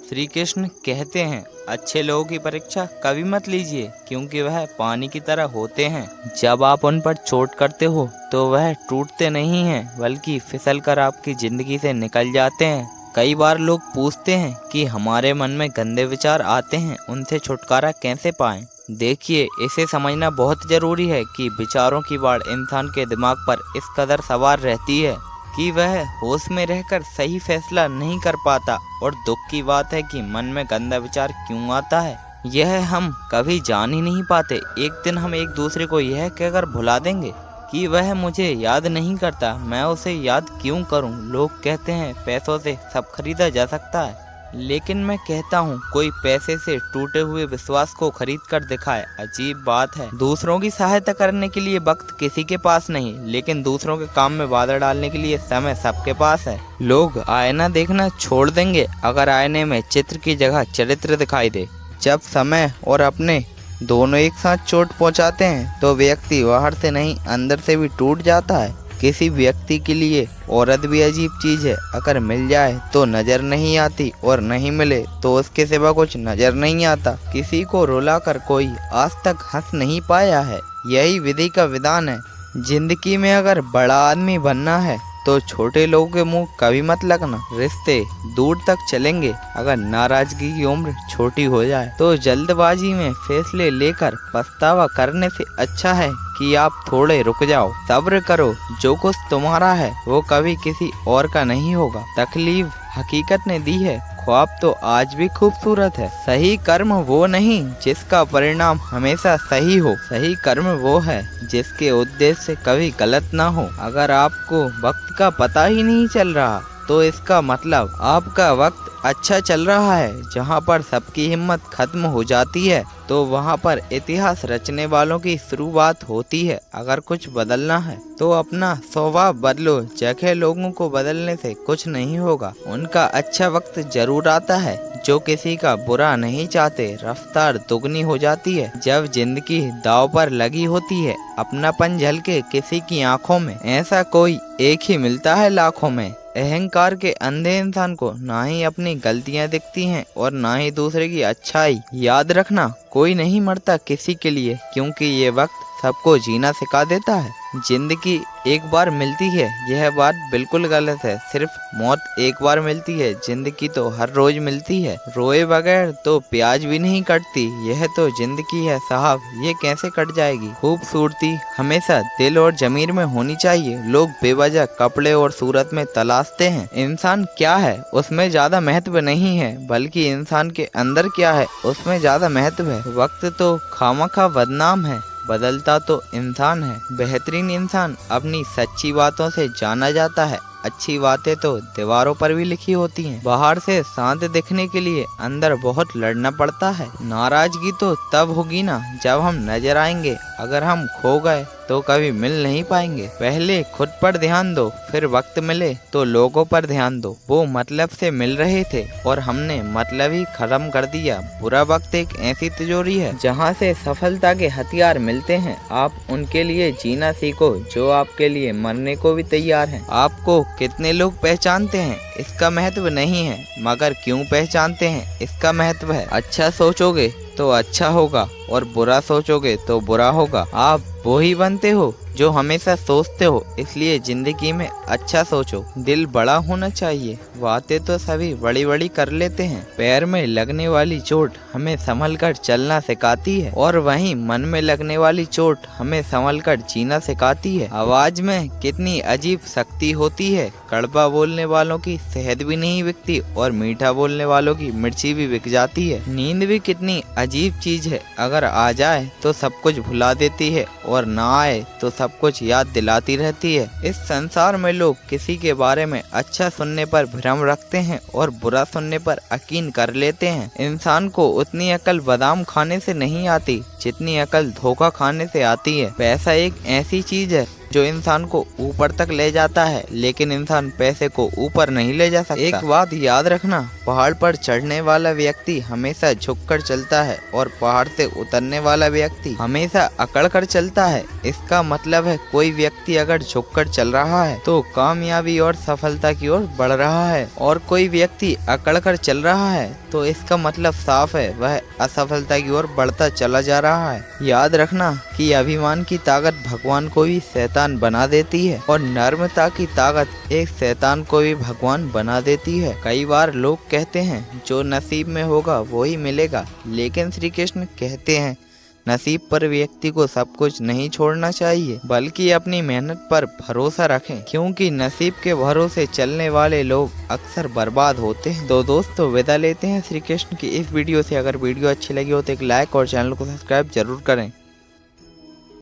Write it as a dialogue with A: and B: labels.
A: श्री कृष्ण कहते हैं, अच्छे लोगों की परीक्षा कभी मत लीजिए, क्योंकि वह पानी की तरह होते हैं। जब आप उन पर चोट करते हो तो वह टूटते नहीं हैं, बल्कि फिसल कर आपकी जिंदगी से निकल जाते हैं। कई बार लोग पूछते हैं कि हमारे मन में गंदे विचार आते हैं, उनसे छुटकारा कैसे पाएं? देखिए, इसे समझना बहुत जरूरी है कि विचारों की बाढ़ इंसान के दिमाग पर इस कदर सवार रहती है कि वह होश में रहकर सही फैसला नहीं कर पाता। और दुख की बात है कि मन में गंदा विचार क्यों आता है, यह हम कभी जान ही नहीं पाते। एक दिन हम एक दूसरे को यह कहकर भुला देंगे कि वह मुझे याद नहीं करता, मैं उसे याद क्यों करूं। लोग कहते हैं पैसों से सब खरीदा जा सकता है, लेकिन मैं कहता हूँ कोई पैसे से टूटे हुए विश्वास को खरीद कर दिखाए। अजीब बात है, दूसरों की सहायता करने के लिए वक्त किसी के पास नहीं, लेकिन दूसरों के काम में बाधा डालने के लिए समय सबके पास है। लोग आईना देखना छोड़ देंगे अगर आईने में चित्र की जगह चरित्र दिखाई दे। जब समय और अपने दोनों एक साथ चोट पहुंचाते हैं तो व्यक्ति बाहर से नहीं अंदर से भी टूट जाता है। किसी व्यक्ति के लिए औरत भी अजीब चीज है, अगर मिल जाए तो नजर नहीं आती और नहीं मिले तो उसके सिवा कुछ नजर नहीं आता। किसी को रुलाकर कोई आज तक हंस नहीं पाया है, यही विधि का विधान है। जिंदगी में अगर बड़ा आदमी बनना है तो छोटे लोगों के मुंह कभी मत लगना। रिश्ते दूर तक चलेंगे अगर नाराजगी की उम्र छोटी हो जाए। तो जल्दबाजी में फैसले लेकर पछतावा करने से अच्छा है कि आप थोड़े रुक जाओ, सब्र करो। जो कुछ तुम्हारा है वो कभी किसी और का नहीं होगा। तकलीफ हकीकत ने दी है, ख्वाब तो आज भी खूबसूरत है। सही कर्म वो नहीं जिसका परिणाम हमेशा सही हो, सही कर्म वो है जिसके उद्देश्य कभी गलत ना हो। अगर आपको वक्त का पता ही नहीं चल रहा तो इसका मतलब आपका वक्त अच्छा चल रहा है। जहाँ पर सबकी हिम्मत खत्म हो जाती है तो वहाँ पर इतिहास रचने वालों की शुरुआत होती है। अगर कुछ बदलना है तो अपना स्वभाव बदलो। जगह लोगों को बदलने से कुछ नहीं होगा, उनका अच्छा वक्त जरूर आता है। जो किसी का बुरा नहीं चाहते, रफ्तार दुगनी हो जाती है। जब जिंदगी दांव पर लगी होती है, अपनापन झलके किसी की आंखों में, ऐसा कोई एक ही मिलता है लाखों में। अहंकार के अंधे इंसान को ना ही अपनी गलतियां दिखती हैं और ना ही दूसरे की अच्छाई। याद रखना, कोई नहीं मरता किसी के लिए, क्योंकि ये वक्त सबको जीना सिखा देता है। जिंदगी एक बार मिलती है, यह बात बिल्कुल गलत है। सिर्फ मौत एक बार मिलती है, जिंदगी तो हर रोज मिलती है। रोए बगैर तो प्याज भी नहीं कटती, यह तो जिंदगी है साहब, ये कैसे कट जाएगी। खूबसूरती हमेशा दिल और जमीर में होनी चाहिए। लोग बेवजह कपड़े और सूरत में तलाशते हैं। इंसान क्या है उसमें ज्यादा महत्व नहीं है, बल्कि इंसान के अंदर क्या है उसमें ज्यादा महत्व है। वक्त तो खामखा बदनाम है, बदलता तो इंसान है। बेहतरीन इंसान अपनी सच्ची बातों से जाना जाता है। अच्छी बातें तो दीवारों पर भी लिखी होती हैं। बाहर से शांत दिखने के लिए अंदर बहुत लड़ना पड़ता है। नाराजगी तो तब होगी ना जब हम नजर आएंगे, अगर हम खो गए तो कभी मिल नहीं पाएंगे। पहले खुद पर ध्यान दो, फिर वक्त मिले तो लोगों पर ध्यान दो। वो मतलब से मिल रहे थे और हमने मतलब ही खत्म कर दिया। बुरा वक्त एक ऐसी तिजोरी है जहाँ से सफलता के हथियार मिलते हैं। आप उनके लिए जीना सीखो जो आपके लिए मरने को भी तैयार हैं। आपको कितने लोग पहचानते हैं इसका महत्व नहीं है, मगर क्यों पहचानते हैं इसका महत्व है। अच्छा सोचोगे तो अच्छा होगा और बुरा सोचोगे तो बुरा होगा। आप वो ही बनते हो जो हमेशा सोचते हो, इसलिए जिंदगी में अच्छा सोचो। दिल बड़ा होना चाहिए। बातें तो सभी बड़ी बड़ी कर लेते हैं। पैर में लगने वाली चोट हमें संभल कर चलना सिखाती है, और वहीं मन में लगने वाली चोट हमें संभल कर जीना सिखाती है। आवाज में कितनी अजीब शक्ति होती है। कड़वा बोलने वालों की शहद भी नहीं बिकती और मीठा बोलने वालों की मिर्ची भी बिक जाती है। नींद भी कितनी अजीब चीज है, अगर आ जाए तो सब कुछ भुला देती है और ना आए तो सब कुछ याद दिलाती रहती है। इस संसार में लोग किसी के बारे में अच्छा सुनने पर भ्रम रखते हैं और बुरा सुनने पर यकीन कर लेते हैं। इंसान को उतनी अकल बादाम खाने से नहीं आती जितनी अकल धोखा खाने से आती है। पैसा एक ऐसी चीज है जो इंसान को ऊपर तक ले जाता है, लेकिन इंसान पैसे को ऊपर नहीं ले जा सकता। एक बात याद रखना, पहाड़ पर चढ़ने वाला व्यक्ति हमेशा झुककर चलता है और पहाड़ से उतरने वाला व्यक्ति हमेशा अकड़ कर चलता है। इसका मतलब है कोई व्यक्ति अगर झुककर चल रहा है तो कामयाबी और सफलता की ओर बढ़ रहा है, और कोई व्यक्ति अकड़ कर चल रहा है तो इसका मतलब साफ है वह असफलता की ओर बढ़ता चला जा रहा है। याद रखना कि अभिमान की ताकत भगवान को भी शैतान बना देती है और नर्मता की ताकत एक शैतान को भी भगवान बना देती है। कई बार लोग कहते हैं जो नसीब में होगा वही मिलेगा, लेकिन श्री कृष्ण कहते हैं नसीब पर व्यक्ति को सब कुछ नहीं छोड़ना चाहिए, बल्कि अपनी मेहनत पर भरोसा रखें, क्योंकि नसीब के भरोसे चलने वाले लोग अक्सर बर्बाद होते हैं। तो दोस्तों विदा लेते हैं श्री कृष्ण की इस वीडियो से। अगर वीडियो अच्छी लगी हो तो एक लाइक और चैनल को सब्सक्राइब जरूर करें।